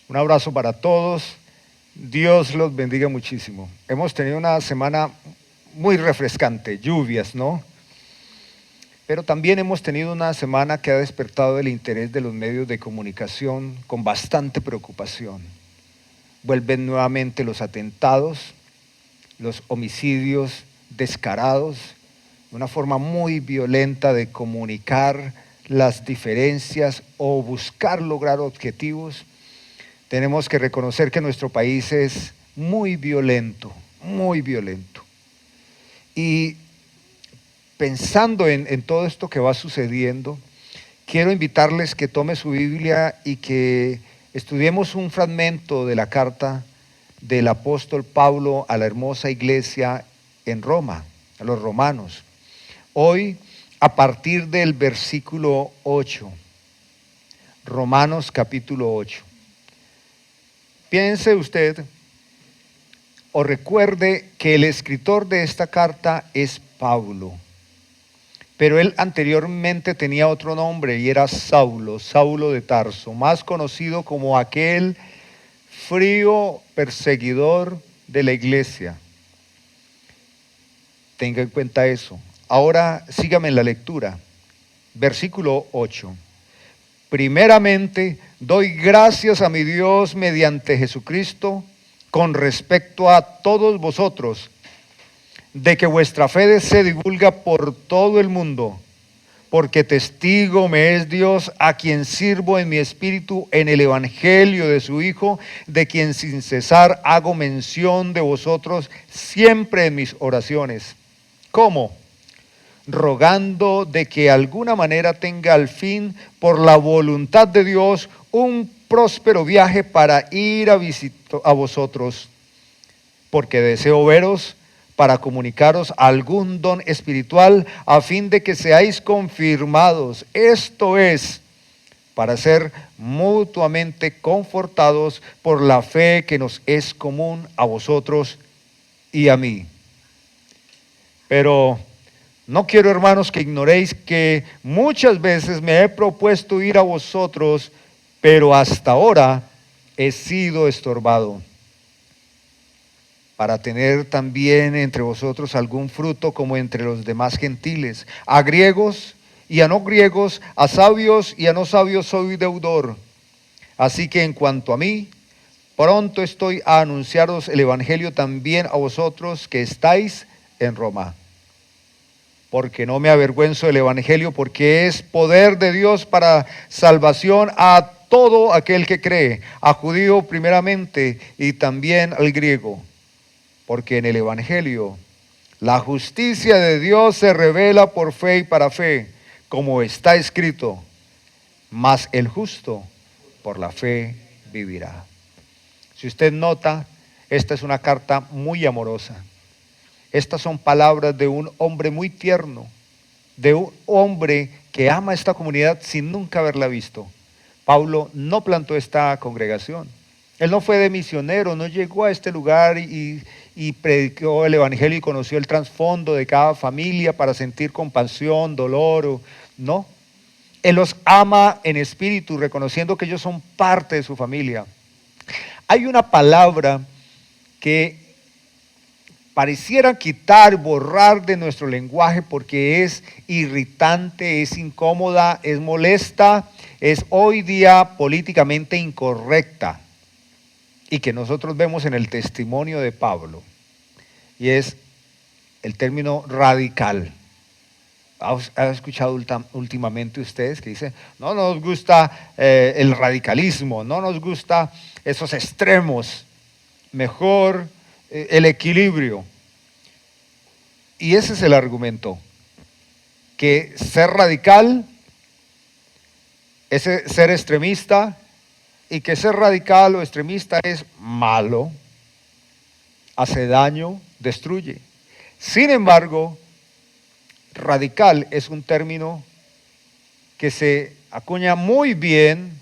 Un abrazo para todos. Dios los bendiga muchísimo. Hemos tenido una semana muy refrescante, lluvias, ¿no? Pero también hemos tenido una semana que ha despertado el interés de los medios de comunicación con bastante preocupación. Vuelven nuevamente los atentados, los homicidios descarados, una forma muy violenta de comunicar las diferencias o buscar lograr objetivos. Tenemos que reconocer que nuestro país es muy violento, muy violento. Y pensando en todo esto que va sucediendo, quiero invitarles que tome su Biblia y que estudiemos un fragmento de la carta del apóstol Pablo a la hermosa iglesia en Roma, a los romanos. Hoy, a partir del versículo 8, Romanos capítulo 8. Piense usted o recuerde que el escritor de esta carta es Pablo, pero él anteriormente tenía otro nombre y era Saulo, Saulo de Tarso, más conocido como aquel frío perseguidor de la iglesia. Tenga en cuenta eso. Ahora sígame en la lectura. Versículo 8. Primeramente, doy gracias a mi Dios mediante Jesucristo con respecto a todos vosotros, de que vuestra fe se divulga por todo el mundo, porque testigo me es Dios, a quien sirvo en mi espíritu en el evangelio de su Hijo, de quien sin cesar hago mención de vosotros siempre en mis oraciones. ¿Cómo? Rogando de que alguna manera tenga al fin, por la voluntad de Dios, un próspero viaje para ir a vosotros, porque deseo veros para comunicaros algún don espiritual, a fin de que seáis confirmados, esto es, para ser mutuamente confortados por la fe que nos es común a vosotros y a mí. Pero no quiero, hermanos, que ignoréis que muchas veces me he propuesto ir a vosotros, pero hasta ahora he sido estorbado, para tener también entre vosotros algún fruto como entre los demás gentiles. A griegos y a no griegos, a sabios y a no sabios soy deudor. Así que en cuanto a mí, pronto estoy a anunciaros el evangelio también a vosotros que estáis en Roma. Porque no me avergüenzo del evangelio, porque es poder de Dios para salvación a todo aquel que cree, a judío primeramente y también al griego. Porque en el evangelio la justicia de Dios se revela por fe y para fe, como está escrito, mas el justo por la fe vivirá. Si usted nota, esta es una carta muy amorosa. Estas son palabras de un hombre muy tierno, de un hombre que ama esta comunidad sin nunca haberla visto. Pablo no plantó esta congregación. Él no fue de misionero, no llegó a este lugar y predicó el evangelio y conoció el trasfondo de cada familia para sentir compasión, dolor. No. Él los ama en espíritu, reconociendo que ellos son parte de su familia. Hay una palabra que pareciera quitar, borrar de nuestro lenguaje porque es irritante, es incómoda, es molesta, es hoy día políticamente incorrecta y que nosotros vemos en el testimonio de Pablo, y es el término radical. ¿Ha escuchado últimamente ustedes que dicen, no nos gusta el radicalismo, no nos gusta esos extremos, mejor el equilibrio? Y ese es el argumento, que ser radical es ser extremista, y que ser radical o extremista es malo, hace daño, destruye. Sin embargo, radical es un término que se acuña muy bien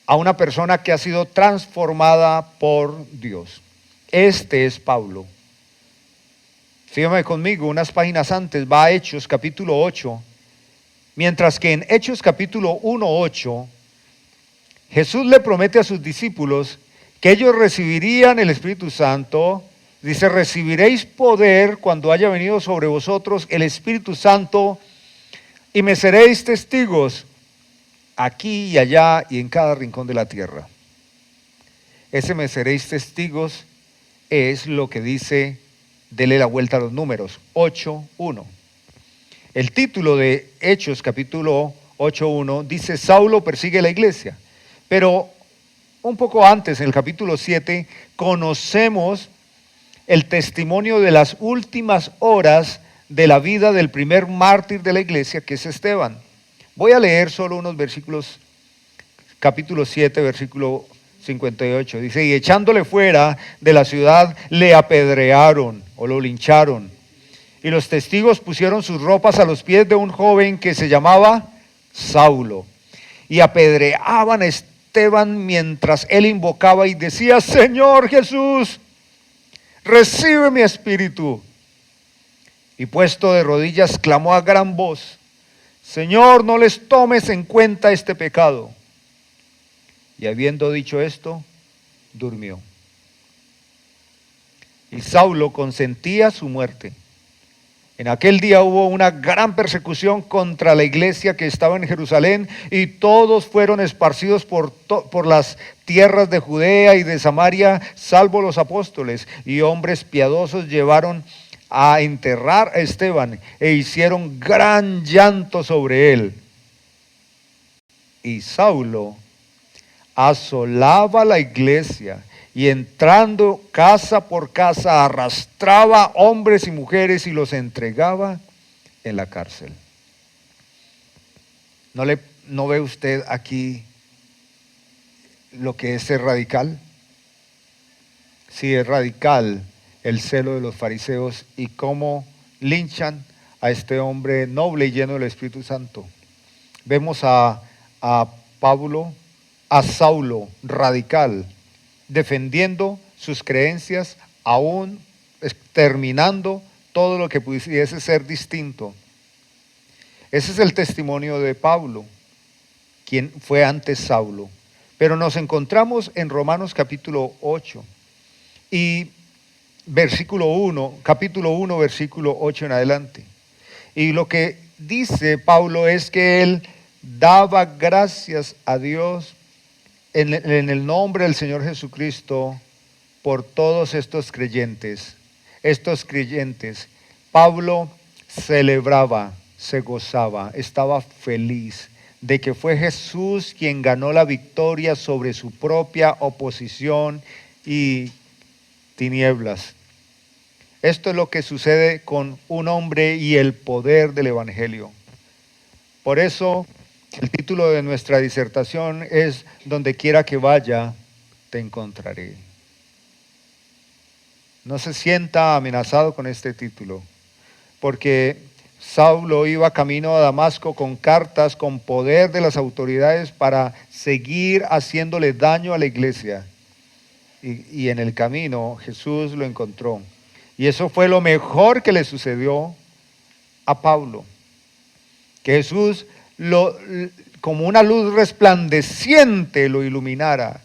a una persona que ha sido transformada por Dios. Este es Pablo. Fíjame conmigo, unas páginas antes va a Hechos capítulo 8, mientras que en Hechos capítulo 1:8 Jesús le promete a sus discípulos que ellos recibirían el Espíritu Santo. Dice, recibiréis poder cuando haya venido sobre vosotros el Espíritu Santo y me seréis testigos aquí y allá y en cada rincón de la tierra. Ese me seréis testigos es lo que dice, dele la vuelta a los números, 8:1. El título de Hechos capítulo 8:1 dice, Saulo persigue la iglesia. Pero un poco antes, en el capítulo 7, conocemos el testimonio de las últimas horas de la vida del primer mártir de la iglesia, que es Esteban. Voy a leer solo unos versículos, capítulo 7, versículo 58. Dice, y echándole fuera de la ciudad, le apedrearon o lo lincharon. Y los testigos pusieron sus ropas a los pies de un joven que se llamaba Saulo. Y apedreaban a Esteban mientras él invocaba y decía, Señor Jesús, recibe mi espíritu. Y puesto de rodillas, clamó a gran voz, Señor, no les tomes en cuenta este pecado. Y habiendo dicho esto, durmió. Y Saulo consentía su muerte. En aquel día hubo una gran persecución contra la iglesia que estaba en Jerusalén y todos fueron esparcidos por las tierras de Judea y de Samaria, salvo los apóstoles, y hombres piadosos llevaron a enterrar a Esteban e hicieron gran llanto sobre él. Y Saulo asolaba la iglesia y entrando casa por casa arrastraba hombres y mujeres y los entregaba en la cárcel. ¿No ve usted aquí lo que es ser radical? Sí, es radical el celo de los fariseos y cómo linchan a este hombre noble y lleno del Espíritu Santo. Vemos a Saulo radical, defendiendo sus creencias, aún exterminando todo lo que pudiese ser distinto. Ese es el testimonio de Pablo, quien fue antes Saulo. Pero nos encontramos en Romanos capítulo 8 y capítulo 1, versículo 8 en adelante. Y lo que dice Pablo es que él daba gracias a Dios en el nombre del Señor Jesucristo por todos estos creyentes. Pablo celebraba, se gozaba, estaba feliz de que fue Jesús quien ganó la victoria sobre su propia oposición y tinieblas. Esto es lo que sucede con un hombre y el poder del Evangelio. Por eso el título de nuestra disertación es Donde quiera que vaya, te encontraré. No se sienta amenazado con este título, porque Saulo iba camino a Damasco con cartas, con poder de las autoridades para seguir haciéndole daño a la iglesia. Y en el camino Jesús lo encontró. Y eso fue lo mejor que le sucedió a Pablo. Que Jesús como una luz resplandeciente lo iluminara.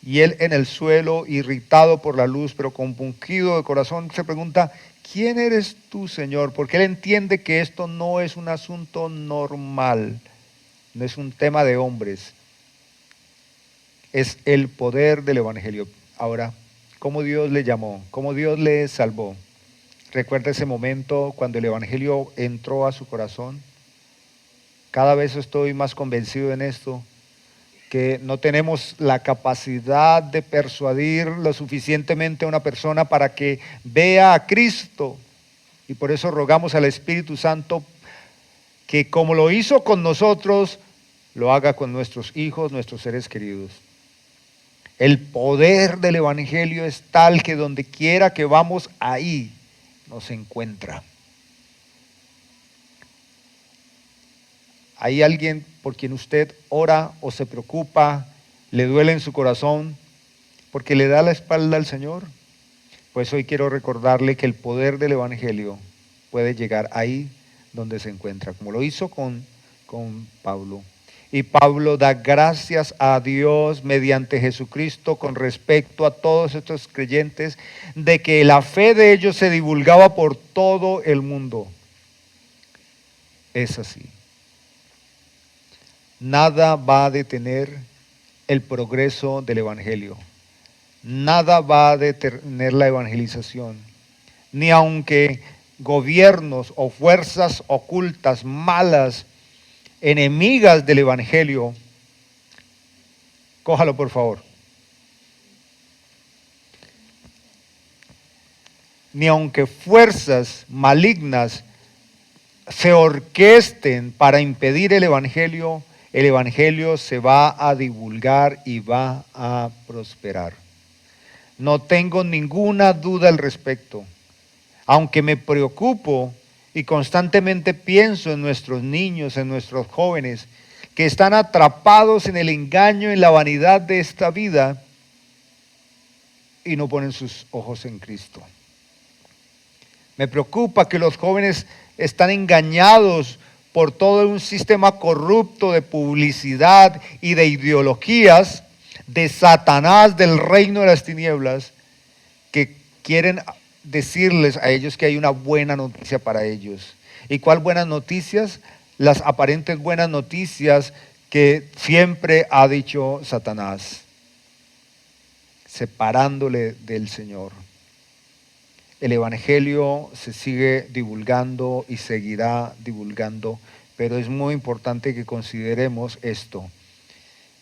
Y él en el suelo, irritado por la luz, pero compungido de corazón, se pregunta, ¿quién eres tú, Señor? Porque él entiende que esto no es un asunto normal, no es un tema de hombres, es el poder del Evangelio. Ahora, ¿cómo Dios le llamó? ¿Cómo Dios le salvó? ¿Recuerda ese momento cuando el Evangelio entró a su corazón? Cada vez estoy más convencido en esto, que no tenemos la capacidad de persuadir lo suficientemente a una persona para que vea a Cristo. Y por eso rogamos al Espíritu Santo que como lo hizo con nosotros, lo haga con nuestros hijos, nuestros seres queridos. El poder del Evangelio es tal que donde quiera que vamos, ahí nos encuentra. ¿Hay alguien por quien usted ora o se preocupa, le duele en su corazón porque le da la espalda al Señor? Pues hoy quiero recordarle que el poder del Evangelio puede llegar ahí donde se encuentra, como lo hizo con Pablo. Y Pablo da gracias a Dios mediante Jesucristo con respecto a todos estos creyentes, de que la fe de ellos se divulgaba por todo el mundo. Es así. Nada va a detener el progreso del Evangelio. Nada va a detener la evangelización. Ni aunque gobiernos o fuerzas ocultas, malas, enemigas del Evangelio, cójalo por favor, ni aunque fuerzas malignas se orquesten para impedir el Evangelio se va a divulgar y va a prosperar. No tengo ninguna duda al respecto, aunque me preocupo y constantemente pienso en nuestros niños, en nuestros jóvenes, que están atrapados en el engaño, en la vanidad de esta vida y no ponen sus ojos en Cristo. Me preocupa que los jóvenes están engañados por todo un sistema corrupto de publicidad y de ideologías de Satanás, del reino de las tinieblas, que quieren decirles a ellos que hay una buena noticia para ellos. ¿Y cuál buenas noticias? Las aparentes buenas noticias que siempre ha dicho Satanás, separándole del Señor. El Evangelio se sigue divulgando y seguirá divulgando, pero es muy importante que consideremos esto,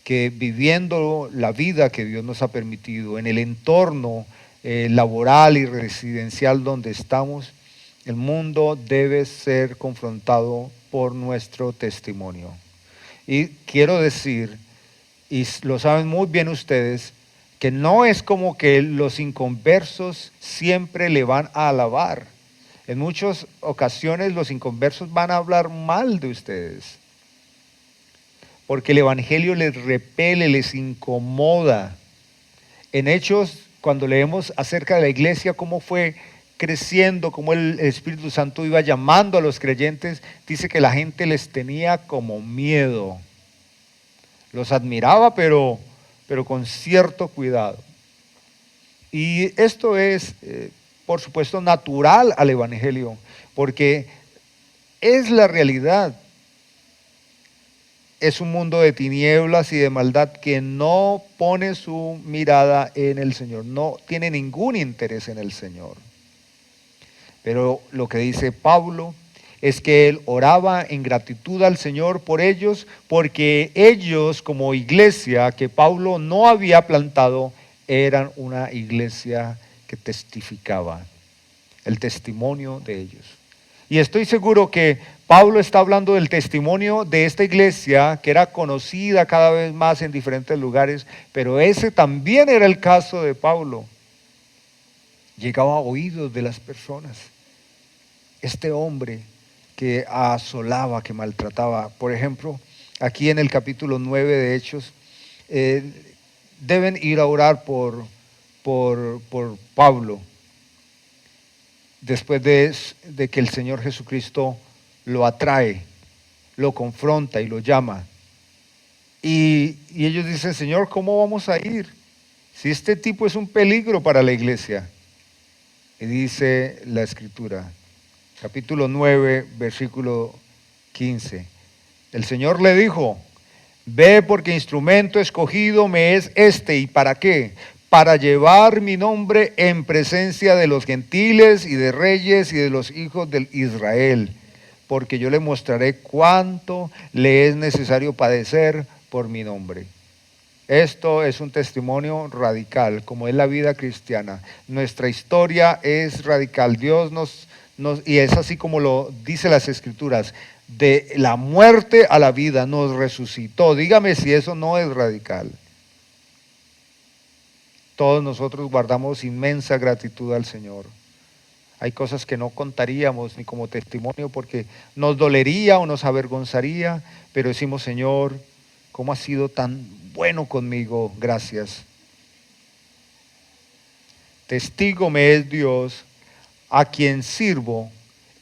que viviendo la vida que Dios nos ha permitido, en el entorno laboral y residencial donde estamos, el mundo debe ser confrontado por nuestro testimonio. Y quiero decir, y lo saben muy bien ustedes, que no es como que los inconversos siempre le van a alabar. En muchas ocasiones los inconversos van a hablar mal de ustedes, porque el Evangelio les repele, les incomoda. En Hechos, cuando leemos acerca de la iglesia, cómo fue creciendo, cómo el Espíritu Santo iba llamando a los creyentes, dice que la gente les tenía como miedo. Los admiraba, pero con cierto cuidado. Y esto es, por supuesto, natural al Evangelio, porque es la realidad. Es un mundo de tinieblas y de maldad que no pone su mirada en el Señor, no tiene ningún interés en el Señor. Pero lo que dice Pablo es que él oraba en gratitud al Señor por ellos, porque ellos como iglesia que Pablo no había plantado, eran una iglesia que testificaba el testimonio de ellos. Y estoy seguro que Pablo está hablando del testimonio de esta iglesia que era conocida cada vez más en diferentes lugares, pero ese también era el caso de Pablo. Llegaba a oídos de las personas. Este hombre que asolaba, que maltrataba. Por ejemplo, aquí en el capítulo 9 de Hechos, deben ir a orar por Pablo, después de que el Señor Jesucristo lo atrae, lo confronta y lo llama. Y ellos dicen, Señor, ¿cómo vamos a ir? Si este tipo es un peligro para la iglesia. Y dice la Escritura, capítulo 9, versículo 15. El Señor le dijo, ve porque instrumento escogido me es este. ¿Y para qué? Para llevar mi nombre en presencia de los gentiles y de reyes y de los hijos de Israel, porque yo le mostraré cuánto le es necesario padecer por mi nombre. Esto es un testimonio radical, como es la vida cristiana. Nuestra historia es radical. Dios y es así como lo dice las Escrituras, de la muerte a la vida nos resucitó. Dígame si eso no es radical. Todos nosotros guardamos inmensa gratitud al Señor. Hay cosas que no contaríamos ni como testimonio porque nos dolería o nos avergonzaría, pero decimos, Señor, ¿cómo has sido tan bueno conmigo? Gracias. Testigo me es Dios, a quien sirvo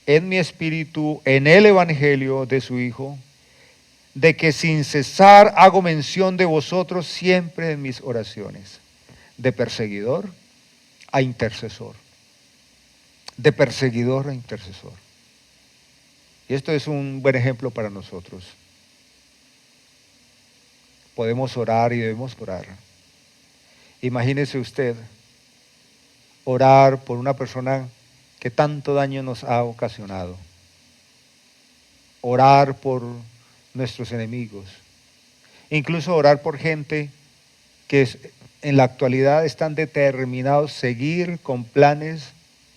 en mi espíritu, en el Evangelio de su Hijo, de que sin cesar hago mención de vosotros siempre en mis oraciones, de perseguidor a intercesor, de perseguidor a intercesor. Y esto es un buen ejemplo para nosotros. Podemos orar y debemos orar. Imagínese usted orar por una persona que tanto daño nos ha ocasionado. Orar por nuestros enemigos. Incluso orar por gente que en la actualidad están determinados a seguir con planes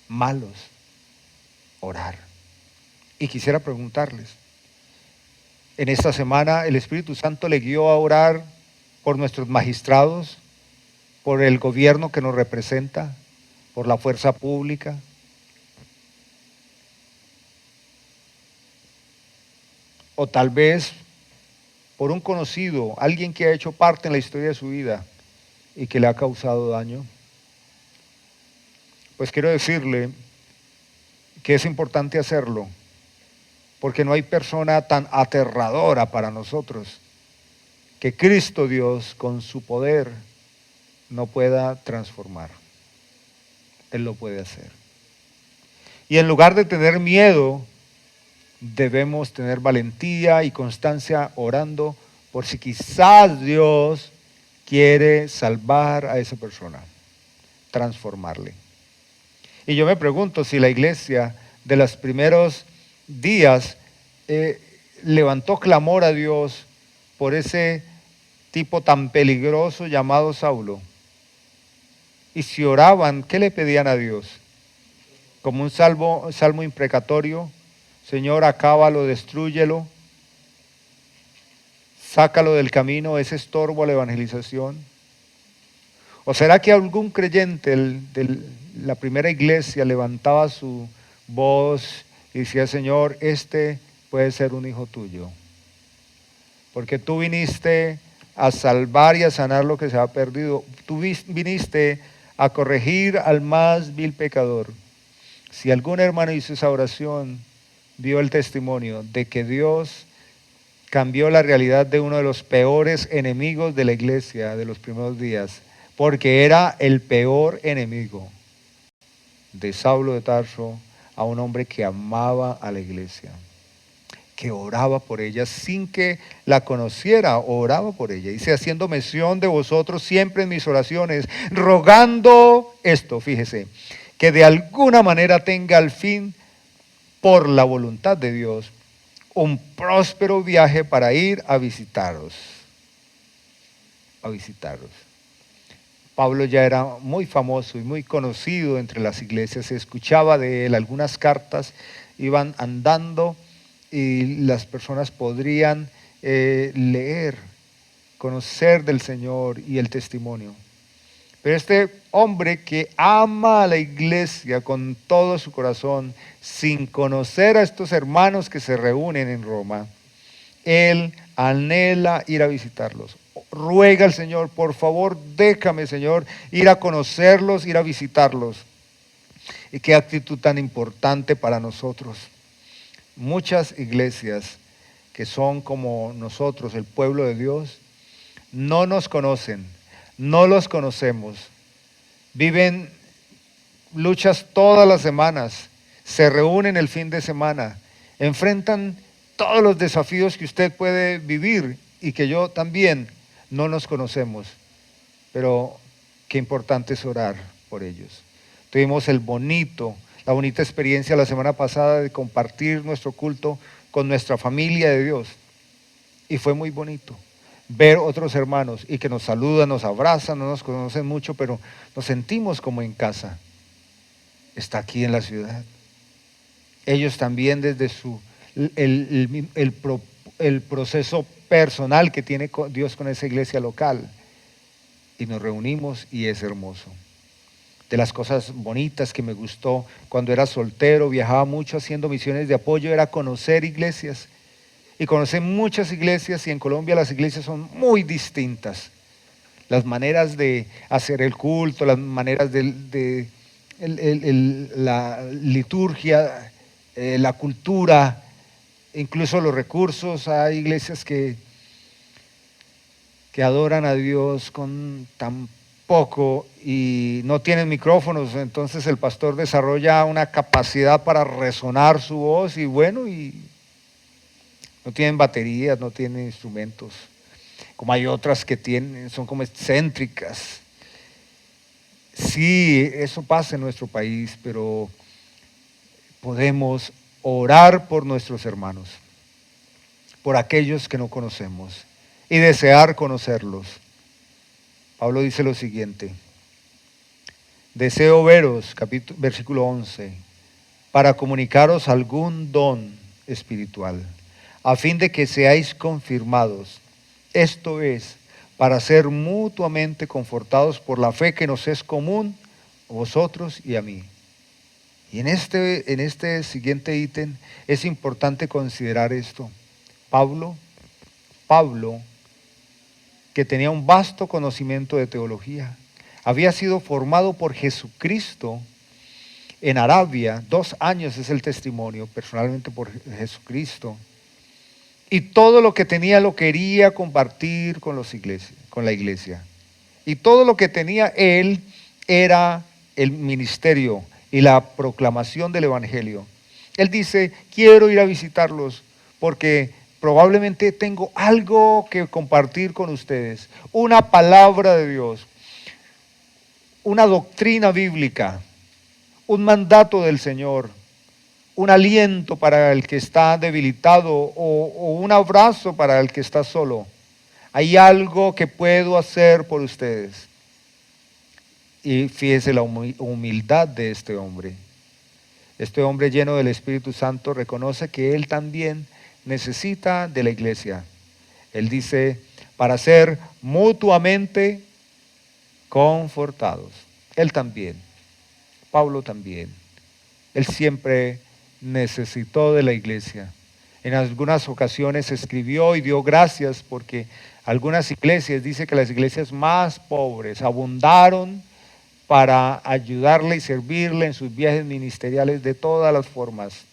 malos. Orar. Y quisiera preguntarles, en esta semana el Espíritu Santo le guió a orar por nuestros magistrados, por el gobierno que nos representa, por la fuerza pública. O tal vez por un conocido, alguien que ha hecho parte en la historia de su vida y que le ha causado daño. Pues quiero decirle que es importante hacerlo, porque no hay persona tan aterradora para nosotros que Cristo Dios con su poder no pueda transformar. Él lo puede hacer. Y en lugar de tener miedo, debemos tener valentía y constancia orando por si quizás Dios quiere salvar a esa persona, transformarle. Y yo me pregunto si la iglesia de los primeros días levantó clamor a Dios por ese tipo tan peligroso llamado Saulo. Y si oraban, ¿qué le pedían a Dios? Como un salmo imprecatorio: Señor, acábalo, destrúyelo, sácalo del camino, ese estorbo a la evangelización. ¿O será que algún creyente de la primera iglesia levantaba su voz y decía: Señor, este puede ser un hijo tuyo, porque tú viniste a salvar y a sanar lo que se ha perdido, tú viniste a corregir al más vil pecador? Si algún hermano hizo esa oración, dio el testimonio de que Dios cambió la realidad de uno de los peores enemigos de la iglesia de los primeros días, porque era el peor enemigo, de Saulo de Tarso a un hombre que amaba a la iglesia, que oraba por ella sin que la conociera, oraba por ella. Dice: haciendo mención de vosotros siempre en mis oraciones, rogando esto, fíjese, que de alguna manera tenga al fin, por la voluntad de Dios, un próspero viaje para ir a visitaros. A visitaros. Pablo ya era muy famoso y muy conocido entre las iglesias, se escuchaba de él, algunas cartas iban andando y las personas podrían leer, conocer del Señor y el testimonio. Pero este hombre que ama a la iglesia con todo su corazón, sin conocer a estos hermanos que se reúnen en Roma, él anhela ir a visitarlos. Ruega al Señor: por favor, déjame, Señor, ir a conocerlos, ir a visitarlos. Y qué actitud tan importante para nosotros. Muchas iglesias que son como nosotros, el pueblo de Dios, no nos conocen, no los conocemos, viven luchas todas las semanas, se reúnen el fin de semana, enfrentan todos los desafíos que usted puede vivir y que yo también. No nos conocemos, pero qué importante es orar por ellos. Tuvimos la bonita experiencia la semana pasada de compartir nuestro culto con nuestra familia de Dios, y fue muy bonito ver otros hermanos y que nos saludan, nos abrazan, no nos conocen mucho, pero nos sentimos como en casa. Está aquí en la ciudad. Ellos también desde el proceso personal que tiene Dios con esa iglesia local, y nos reunimos y es hermoso. De las cosas bonitas que me gustó cuando era soltero, viajaba mucho haciendo misiones de apoyo, era conocer iglesias. Y conocí muchas iglesias, y en Colombia las iglesias son muy distintas. Las maneras de hacer el culto, las maneras de la liturgia, la cultura, incluso los recursos. Hay iglesias que adoran a Dios con tan poco y no tienen micrófonos, entonces el pastor desarrolla una capacidad para resonar su voz y bueno, y no tienen baterías, no tienen instrumentos, como hay otras que tienen, son como excéntricas. Sí, eso pasa en nuestro país, pero podemos orar por nuestros hermanos, por aquellos que no conocemos y desear conocerlos. Pablo dice lo siguiente: deseo veros, versículo 11, para comunicaros algún don espiritual, a fin de que seáis confirmados. Esto es, para ser mutuamente confortados por la fe que nos es común a vosotros y a mí. Y en este siguiente ítem es importante considerar esto. Pablo, que tenía un vasto conocimiento de teología, había sido formado por Jesucristo en Arabia, 2 años es el testimonio, personalmente por Jesucristo, y todo lo que tenía lo quería compartir con la iglesia. Y todo lo que tenía él era el ministerio y la proclamación del evangelio. Él dice: quiero ir a visitarlos porque probablemente tengo algo que compartir con ustedes, una palabra de Dios, una doctrina bíblica, un mandato del Señor, un aliento para el que está debilitado o un abrazo para el que está solo. Hay algo que puedo hacer por ustedes. Y fíjese la humildad de este hombre. Este hombre lleno del Espíritu Santo reconoce que él también necesita de la iglesia. Él dice: para ser mutuamente confortados. Él también, Pablo también. Él siempre necesitó de la iglesia. En algunas ocasiones escribió y dio gracias porque algunas iglesias, dice que las iglesias más pobres abundaron para ayudarle y servirle en sus viajes ministeriales de todas las formas.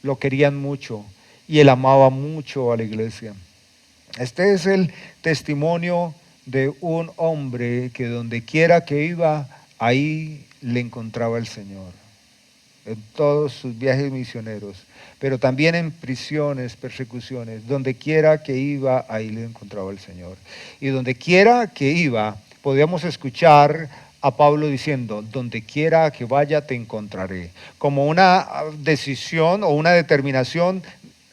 Lo querían mucho y él amaba mucho a la iglesia. Este es el testimonio de un hombre que donde quiera que iba, ahí le encontraba el Señor. En todos sus viajes misioneros, pero también en prisiones, persecuciones, donde quiera que iba, ahí le encontraba el Señor. Y donde quiera que iba, podíamos escuchar a Pablo diciendo: donde quiera que vaya te encontraré, como una decisión o una determinación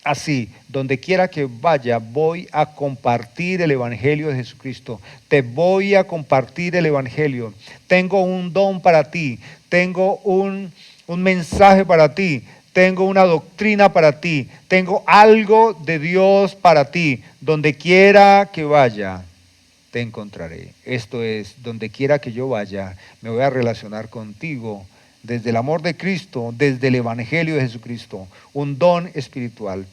así: donde quiera que vaya voy a compartir el evangelio de Jesucristo, te voy a compartir el evangelio, tengo un don para ti, tengo un mensaje para ti, tengo una doctrina para ti, tengo algo de Dios para ti, donde quiera que vaya te encontraré. Esto es, donde quiera que yo vaya, me voy a relacionar contigo desde el amor de Cristo, desde el evangelio de Jesucristo, un don espiritual.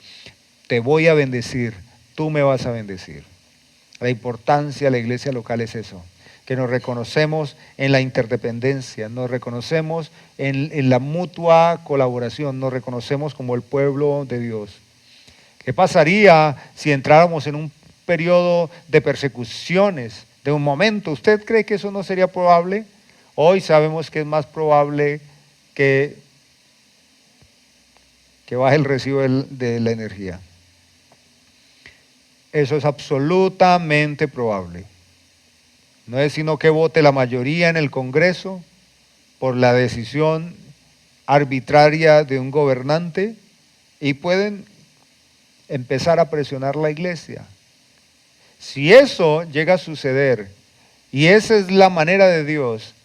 Te voy a bendecir, tú me vas a bendecir. La importancia de la iglesia local es eso, que nos reconocemos en la interdependencia, nos reconocemos en la mutua colaboración, nos reconocemos como el pueblo de Dios. ¿Qué pasaría si entráramos en un periodo de persecuciones de un momento? ¿Usted cree que eso no sería probable? Hoy sabemos que es más probable que baje el recibo de la energía. Eso es absolutamente probable. No es sino que vote la mayoría en el Congreso por la decisión arbitraria de un gobernante y pueden empezar a presionar la iglesia. Si eso llega a suceder, y esa es la manera de Dios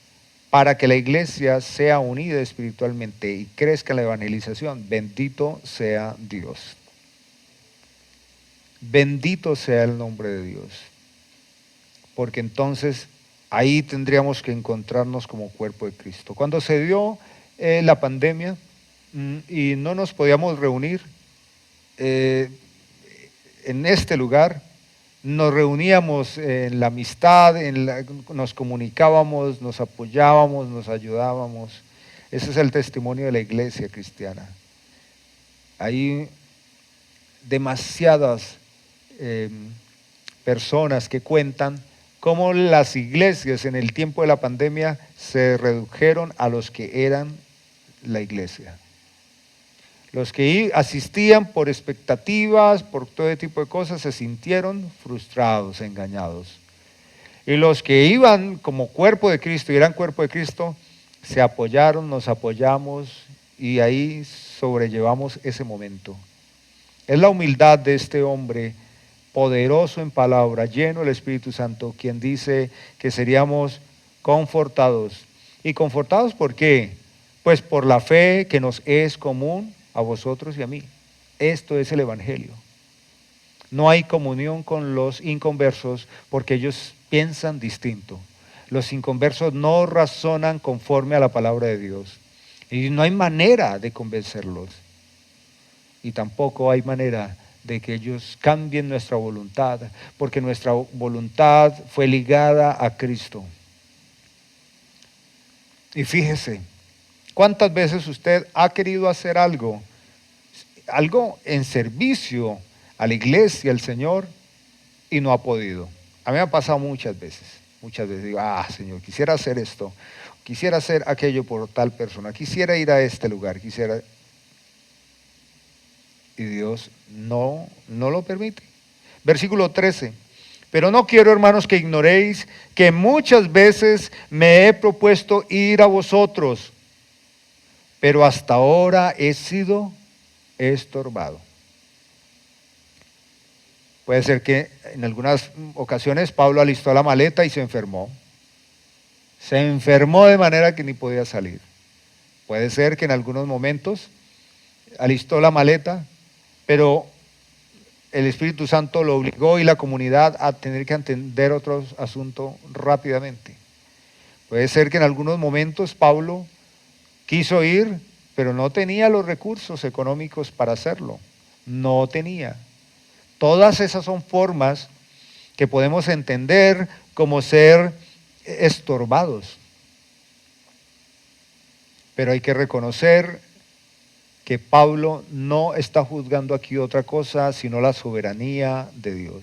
para que la iglesia sea unida espiritualmente y crezca en la evangelización, bendito sea Dios. Bendito sea el nombre de Dios. Porque entonces ahí tendríamos que encontrarnos como cuerpo de Cristo. Cuando se dio la pandemia y no nos podíamos reunir en este lugar, nos reuníamos en la amistad, nos comunicábamos, nos apoyábamos, nos ayudábamos. Ese es el testimonio de la iglesia cristiana. Ahí demasiadas personas que cuentan cómo las iglesias en el tiempo de la pandemia se redujeron a los que eran la iglesia. Los que asistían por expectativas, por todo tipo de cosas, se sintieron frustrados, engañados. Y los que iban como cuerpo de Cristo y eran cuerpo de Cristo, se apoyaron, nos apoyamos y ahí sobrellevamos ese momento. Es la humildad de este hombre, poderoso en palabra, lleno del Espíritu Santo, quien dice que seríamos confortados. ¿Y confortados por qué? Pues por la fe que nos es común a vosotros y a mí. Esto es el Evangelio. No hay comunión con los inconversos porque ellos piensan distinto. Los inconversos no razonan conforme a la palabra de Dios. Y no hay manera de convencerlos. Y tampoco hay manera de que ellos cambien nuestra voluntad, porque nuestra voluntad fue ligada a Cristo. Y fíjese, ¿cuántas veces usted ha querido hacer algo en servicio a la iglesia, al Señor, y no ha podido? A mí me ha pasado muchas veces digo, Señor, quisiera hacer esto, quisiera hacer aquello por tal persona, quisiera ir a este lugar, y Dios no lo permite. Versículo 13. Pero no quiero, hermanos, que ignoréis que muchas veces me he propuesto ir a vosotros, pero hasta ahora he sido estorbado. Puede ser que en algunas ocasiones Pablo alistó la maleta y se enfermó. Se enfermó de manera que ni podía salir. Puede ser que en algunos momentos alistó la maleta, pero el Espíritu Santo lo obligó y la comunidad a tener que atender otro asunto rápidamente. Puede ser que en algunos momentos Pablo quiso ir, pero no tenía los recursos económicos para hacerlo. No tenía. Todas esas son formas que podemos entender como ser estorbados. Pero hay que reconocer que Pablo no está juzgando aquí otra cosa sino la soberanía de Dios.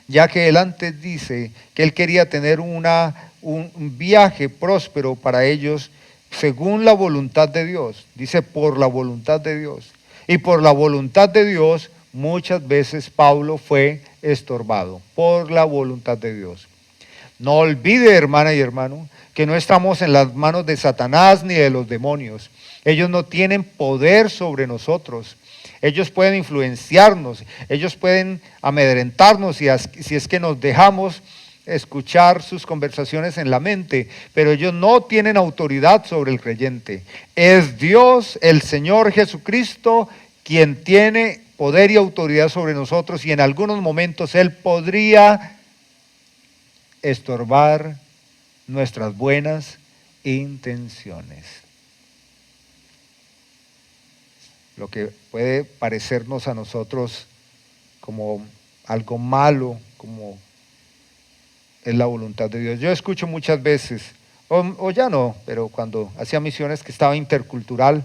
Ya que él antes dice que él quería tener un viaje próspero para ellos según la voluntad de Dios. Dice por la voluntad de Dios. Y por la voluntad de Dios muchas veces Pablo fue estorbado por la voluntad de Dios. No olvide, hermana y hermano, que no estamos en las manos de Satanás ni de los demonios. Ellos no tienen poder sobre nosotros. Ellos pueden influenciarnos, ellos pueden amedrentarnos si es que nos dejamos escuchar sus conversaciones en la mente, pero ellos no tienen autoridad sobre el creyente. Es Dios, el Señor Jesucristo, quien tiene poder y autoridad sobre nosotros, y en algunos momentos Él podría estorbar nuestras buenas intenciones. Lo que puede parecernos a nosotros como algo malo, como es la voluntad de Dios. Yo escucho muchas veces, o ya no, pero cuando hacía misiones que estaba intercultural,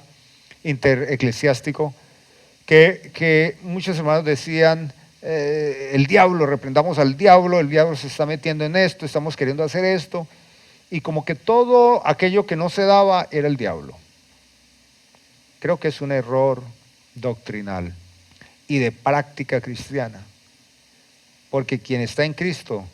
intereclesiástico, que muchos hermanos decían, el diablo, reprendamos al diablo, el diablo se está metiendo en esto, estamos queriendo hacer esto, y como que todo aquello que no se daba era el diablo. Creo que es un error doctrinal y de práctica cristiana, porque quien está en Cristo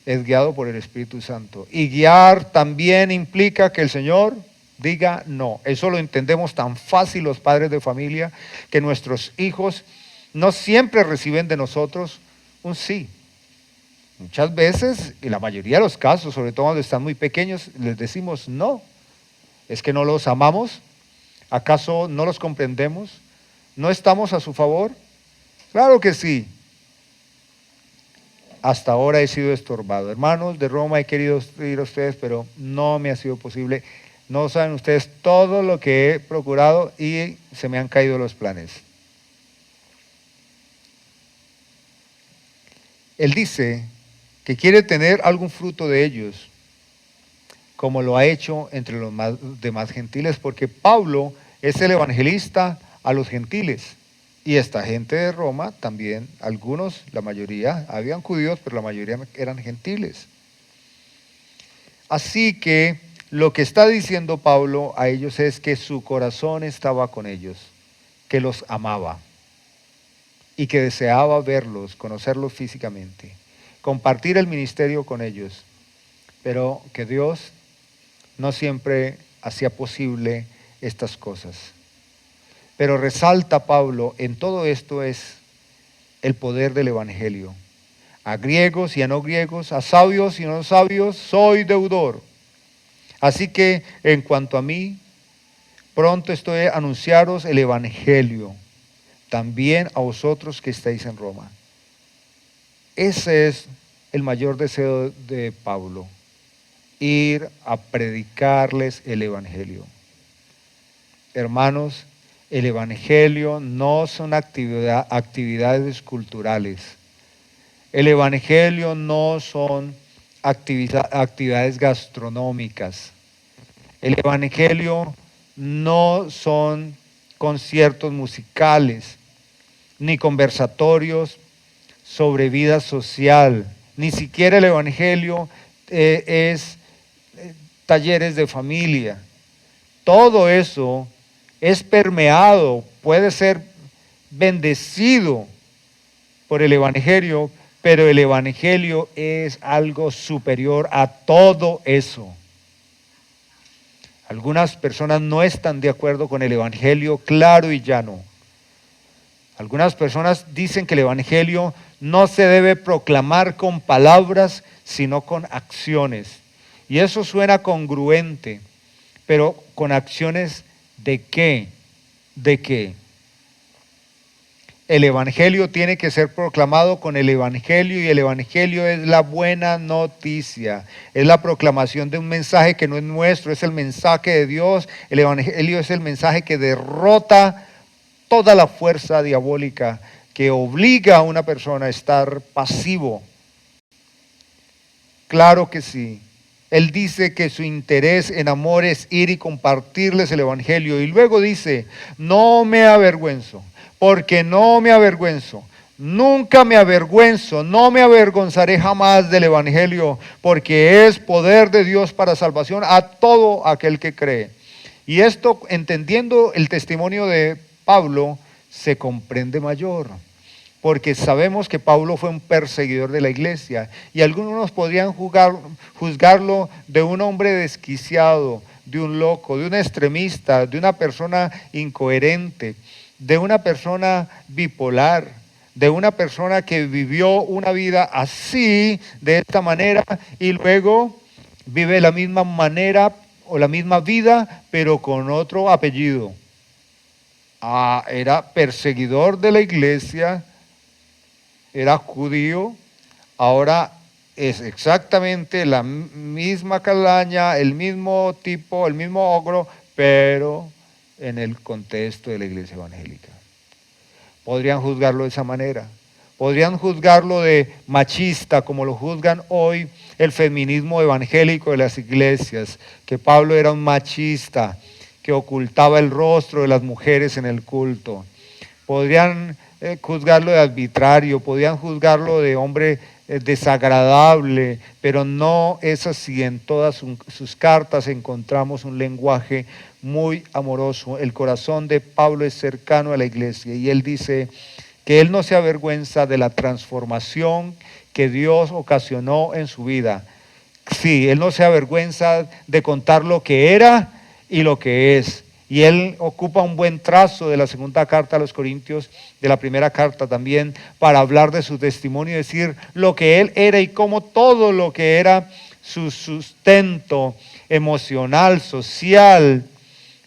es guiado por el Espíritu Santo, y guiar también implica que el Señor diga no. Eso lo entendemos tan fácil los padres de familia, que nuestros hijos no siempre reciben de nosotros un sí. Muchas veces, y la mayoría de los casos, sobre todo cuando están muy pequeños, les decimos no. ¿Es que no los amamos? ¿Acaso no los comprendemos? ¿No estamos a su favor? Claro que sí. Hasta ahora he sido estorbado. Hermanos de Roma, he querido ir a ustedes, pero no me ha sido posible. No saben ustedes todo lo que he procurado y se me han caído los planes. Él dice que quiere tener algún fruto de ellos, como lo ha hecho entre los demás gentiles, porque Pablo es el evangelista a los gentiles. Y esta gente de Roma también, algunos, la mayoría, habían judíos, pero la mayoría eran gentiles. Así que lo que está diciendo Pablo a ellos es que su corazón estaba con ellos, que los amaba y que deseaba verlos, conocerlos físicamente, compartir el ministerio con ellos, pero que Dios no siempre hacía posible estas cosas. Pero resalta Pablo en todo esto es el poder del evangelio. A griegos y a no griegos, a sabios y a no sabios, soy deudor. Así que en cuanto a mí, pronto estoy a anunciaros el evangelio, también a vosotros que estáis en Roma. Ese es el mayor deseo de Pablo, ir a predicarles el evangelio. Hermanos, el evangelio no son actividades culturales. El evangelio no son actividades gastronómicas. El evangelio no son conciertos musicales, ni conversatorios sobre vida social. Ni siquiera el evangelio es talleres de familia. Todo eso es permeado, puede ser bendecido por el evangelio, pero el evangelio es algo superior a todo eso. Algunas personas no están de acuerdo con el evangelio claro y llano. Algunas personas dicen que el evangelio no se debe proclamar con palabras, sino con acciones. Y eso suena congruente, pero con acciones ¿de qué? ¿De qué? El evangelio tiene que ser proclamado con el evangelio, y el evangelio es la buena noticia. Es la proclamación de un mensaje que no es nuestro, es el mensaje de Dios. El evangelio es el mensaje que derrota toda la fuerza diabólica que obliga a una persona a estar pasivo. Claro que sí. Él dice que su interés en amor es ir y compartirles el evangelio. Y luego dice, no me avergüenzo, porque no me avergüenzo. Nunca me avergüenzo, no me avergonzaré jamás del evangelio, porque es poder de Dios para salvación a todo aquel que cree. Y esto, entendiendo el testimonio de Pablo, se comprende mayor. Porque sabemos que Pablo fue un perseguidor de la iglesia, y algunos podrían juzgarlo de un hombre desquiciado, de un loco, de un extremista, de una persona incoherente, de una persona bipolar, de una persona que vivió una vida así, de esta manera, y luego vive la misma manera o la misma vida, pero con otro apellido. Era perseguidor de la iglesia, era judío, ahora es exactamente la misma calaña, el mismo tipo, el mismo ogro, pero en el contexto de la iglesia evangélica. Podrían juzgarlo de esa manera. Podrían juzgarlo de machista, como lo juzgan hoy el feminismo evangélico de las iglesias, que Pablo era un machista, que ocultaba el rostro de las mujeres en el culto. Podrían juzgarlo de arbitrario, podían juzgarlo de hombre desagradable, pero no es así. En todas sus cartas encontramos un lenguaje muy amoroso. El corazón de Pablo es cercano a la iglesia, y él dice que él no se avergüenza de la transformación que Dios ocasionó en su vida. Sí, él no se avergüenza de contar lo que era y lo que es. Y él ocupa un buen trazo de la segunda carta a los Corintios, de la primera carta también, para hablar de su testimonio y decir lo que él era y cómo todo lo que era su sustento emocional, social,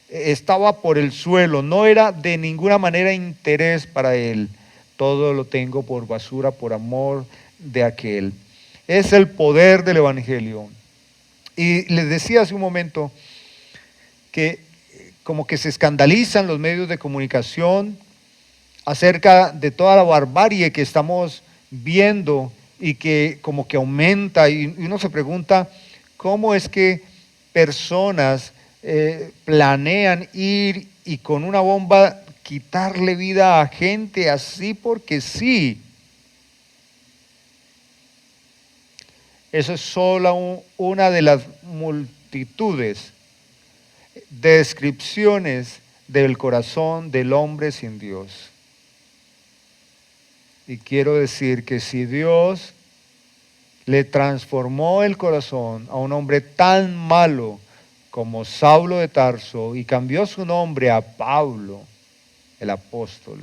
estaba por el suelo. No era de ninguna manera interés para él. Todo lo tengo por basura, por amor de aquel. Es el poder del evangelio. Y les decía hace un momento que como que se escandalizan los medios de comunicación acerca de toda la barbarie que estamos viendo, y que como que aumenta, y uno se pregunta cómo es que personas planean ir y con una bomba quitarle vida a gente así porque sí. Eso es solo una de las multitudes de descripciones del corazón del hombre sin Dios. Y quiero decir que si Dios le transformó el corazón a un hombre tan malo como Saulo de Tarso y cambió su nombre a Pablo, el apóstol,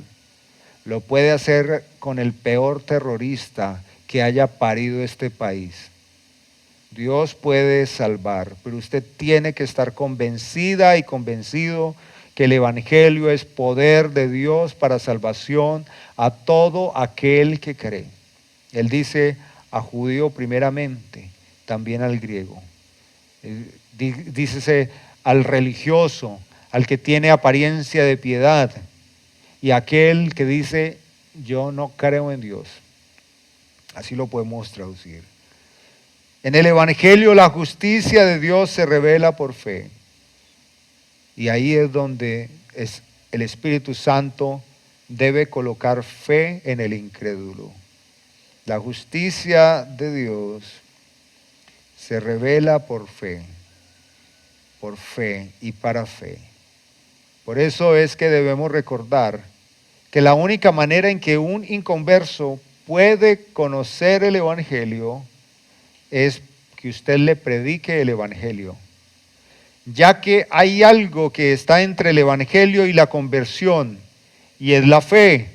lo puede hacer con el peor terrorista que haya parido este país. Dios puede salvar, pero usted tiene que estar convencida y convencido que el Evangelio es poder de Dios para salvación a todo aquel que cree. Él dice a judío primeramente, también al griego. Dícese al religioso, al que tiene apariencia de piedad, y aquel que dice, yo no creo en Dios. Así lo podemos traducir. En el Evangelio la justicia de Dios se revela por fe. Y ahí es donde el Espíritu Santo debe colocar fe en el incrédulo. La justicia de Dios se revela por fe y para fe. Por eso es que debemos recordar que la única manera en que un inconverso puede conocer el Evangelio es que usted le predique el Evangelio, ya que hay algo que está entre el Evangelio y la conversión, y es la fe.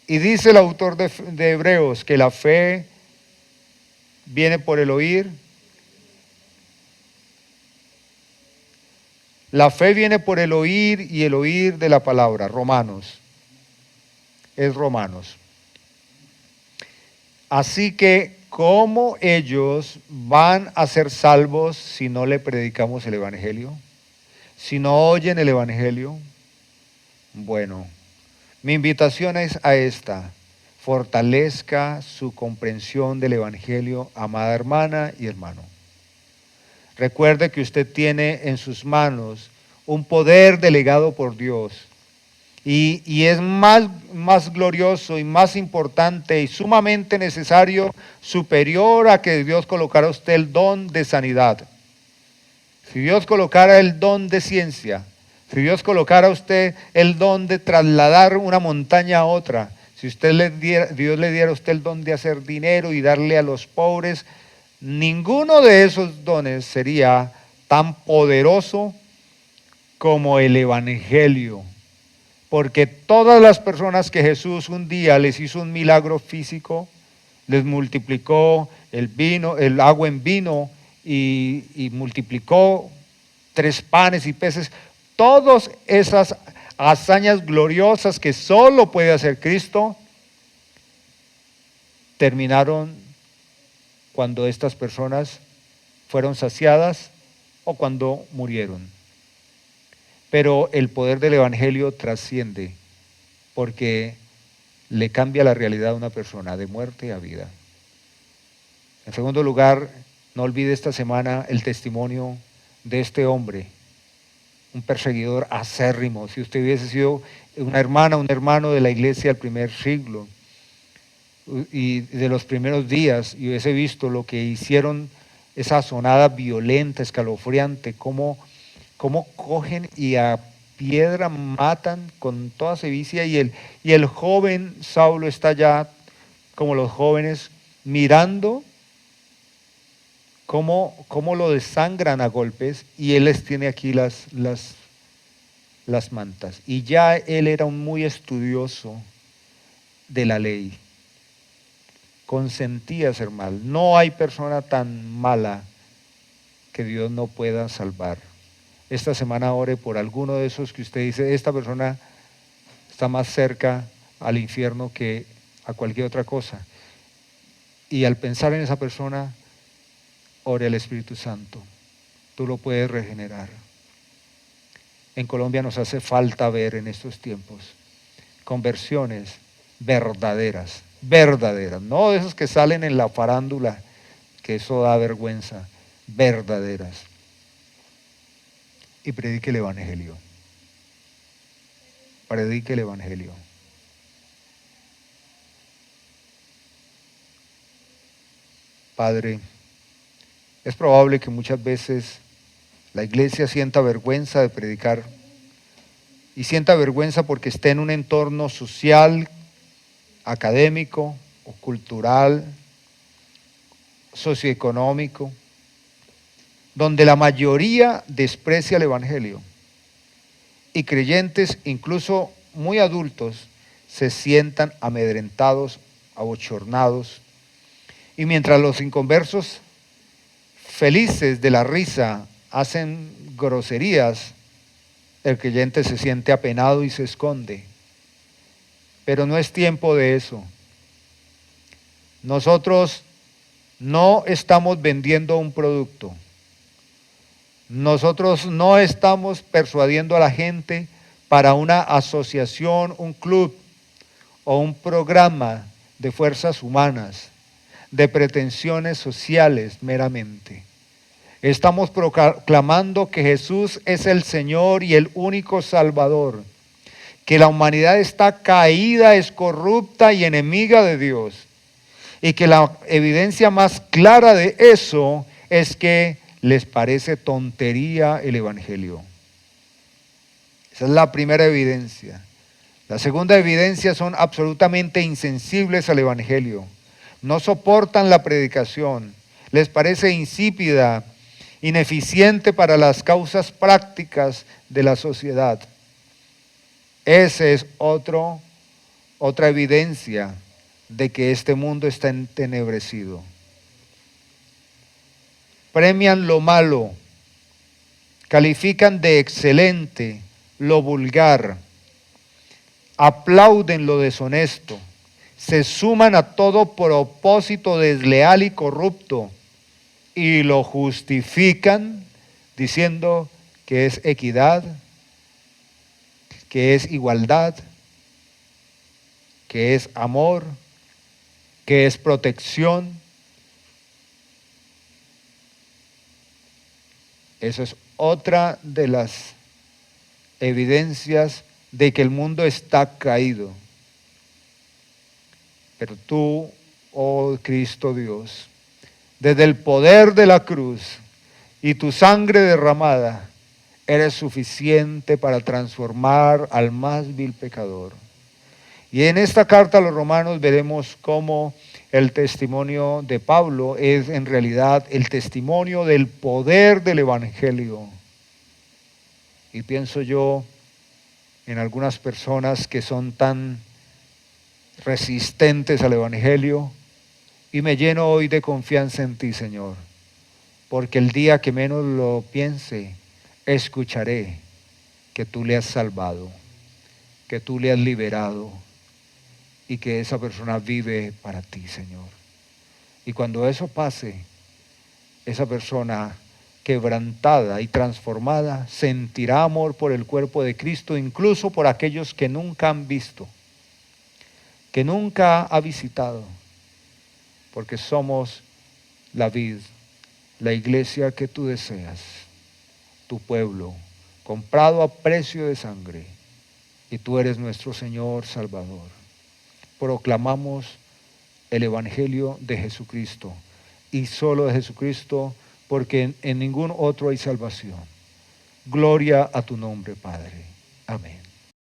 Y dice el autor de Hebreos que la fe viene por el oír. La fe viene por el oír y el oír de la palabra. Romanos. Es Romanos. Así que, ¿cómo ellos van a ser salvos si no le predicamos el Evangelio? Si no oyen el Evangelio. Bueno, mi invitación es a esta. Fortalezca su comprensión del Evangelio, amada hermana y hermano. Recuerde que usted tiene en sus un poder delegado por Dios. Y es más glorioso y más importante y sumamente necesario, superior a que Dios colocara a usted el don de sanidad. Si Dios colocara el don de ciencia, si Dios colocara a usted el don de trasladar una montaña a otra, si Dios le diera a usted el don de hacer dinero y darle a los pobres, ninguno de esos dones sería tan poderoso como el Evangelio. Porque todas las personas que Jesús un día les hizo un milagro físico, les multiplicó el agua en vino y multiplicó 3 panes y peces, todas esas hazañas gloriosas que solo puede hacer Cristo, terminaron cuando estas personas fueron saciadas o cuando murieron. Pero el poder del Evangelio trasciende porque le cambia la realidad a una persona de muerte a vida. En segundo lugar, no olvide esta semana el testimonio de este hombre, un perseguidor acérrimo. Si usted hubiese sido una hermana, un hermano de la iglesia del primer siglo y de los primeros días y hubiese visto lo que hicieron, esa sonada violenta, escalofriante, cómo cogen y a piedra matan con toda sevicia, y el joven Saulo está allá, como los jóvenes, mirando cómo lo desangran a golpes, y él les tiene aquí las mantas. Y ya él era un muy estudioso de la ley. Consentía ser mal. No hay persona tan mala que Dios no pueda salvar. Esta semana ore por alguno de esos que usted dice, esta persona está más cerca al infierno que a cualquier otra cosa. Y al pensar en esa persona, ore al Espíritu Santo. Tú lo puedes regenerar. En Colombia nos hace falta ver en estos tiempos conversiones verdaderas, no de esos que salen en la farándula, que eso da vergüenza, verdaderas. Y predique el Evangelio. predique el Evangelio. Padre, es probable que muchas veces la iglesia sienta vergüenza de predicar y sienta vergüenza porque esté en un entorno social, académico o cultural, socioeconómico, donde la mayoría desprecia el Evangelio y creyentes, incluso muy adultos, se sientan amedrentados, abochornados, y mientras los inconversos, felices de la risa, hacen groserías, el creyente se siente apenado y se esconde. Pero no es tiempo de eso. Nosotros no estamos vendiendo un producto. Nosotros no estamos persuadiendo a la gente para una asociación, un club o un programa de fuerzas humanas, de pretensiones sociales meramente. Estamos proclamando que Jesús es el Señor y el único Salvador, que la humanidad está caída, es corrupta y enemiga de Dios, y que la evidencia más clara de eso es que les parece tontería el Evangelio. Esa es la primera evidencia. La segunda evidencia: son absolutamente insensibles al Evangelio. No soportan la predicación. Les parece insípida, ineficiente para las causas prácticas de la sociedad. Esa es otra evidencia de que este mundo está entenebrecido. Premian lo malo, califican de excelente lo vulgar, aplauden lo deshonesto, se suman a todo propósito desleal y corrupto y lo justifican diciendo que es equidad, que es igualdad, que es amor, que es protección. Eso es otra de las evidencias de que el mundo está caído. Pero tú, oh Cristo Dios, desde el poder de la cruz y tu sangre derramada, eres suficiente para transformar al más vil pecador. Y en esta carta a los romanos veremos cómo el testimonio de Pablo es en realidad el testimonio del poder del Evangelio. Y pienso yo en algunas personas que son tan resistentes al Evangelio, y me lleno hoy de confianza en ti, Señor, porque el día que menos lo piense, escucharé que tú le has salvado, que tú le has liberado y que esa persona vive para ti, Señor. Y cuando eso pase, esa persona quebrantada y transformada sentirá amor por el cuerpo de Cristo, incluso por aquellos que nunca han visto, que nunca ha visitado, porque somos la vid, la iglesia que tú deseas, tu pueblo, comprado a precio de sangre, y tú eres nuestro Señor Salvador. Proclamamos el Evangelio de Jesucristo, y solo de Jesucristo, porque en ningún otro hay salvación. Gloria a tu nombre, Padre. Amén.